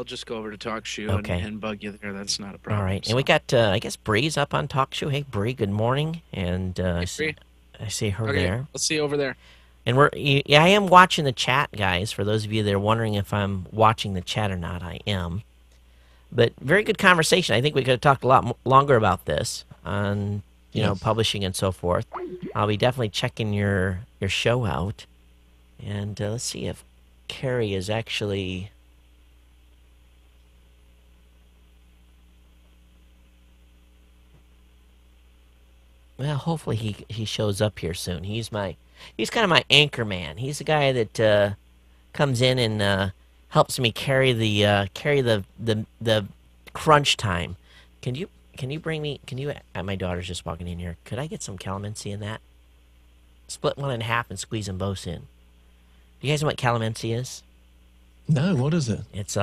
just go over to TalkShoe Okay. and bug you there. That's not a problem. all right. So. And we got, I guess, Bree's up on TalkShoe. Hey, Bree, good morning. And Bree. I see her Okay, there. let's see you over there. And I am watching the chat, guys. For those of you that are wondering if I'm watching the chat or not, I am. But very good conversation. I think we could have talked a lot longer about this on, publishing and so forth. I'll be definitely checking your show out. And let's see if Carrie is actually... Well, hopefully he shows up here soon. He's kind of my anchor man. He's the guy that comes in and helps me carry the crunch time. Can you bring me? My daughter's just walking in here. Could I get some calamansi in that? Split one in half and squeeze them both in. Do you guys know what calamansi is? No, what is it? It's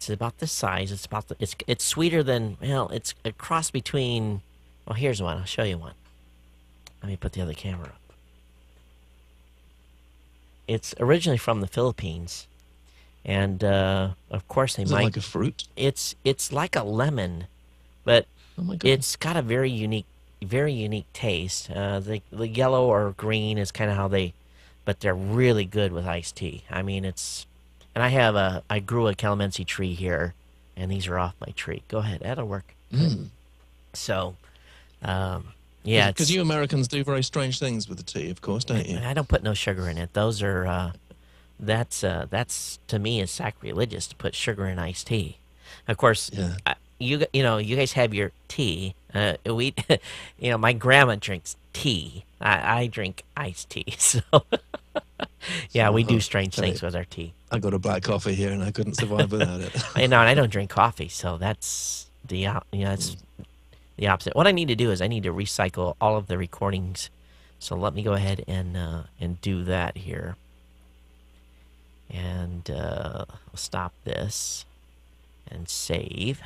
about this size. It's sweeter than, it's a cross between. Well, here's one. I'll show you one. Let me put the other camera up. It's originally from the Philippines, and of course they Is it like a fruit? It's like a lemon, but Oh my goodness. it's got a very unique taste. The yellow or green is kind of how but they're really good with iced tea. I mean, and I grew a calamansi tree here, and these are off my tree. Go ahead, that'll work. So, yeah, because you Americans do very strange things with the tea, of course, don't you? I don't put no sugar in it. Those are that's to me is sacrilegious to put sugar in iced tea. Of course, Yeah. you guys have your tea. We, my grandma drinks tea. I drink iced tea. So, yeah, we do strange things with our tea. I got a black coffee here, and I couldn't survive without it. I don't drink coffee, so that's that's the opposite. What I need to do is I need to recycle all of the recordings. So let me go ahead and do that here. And I'll stop this and save.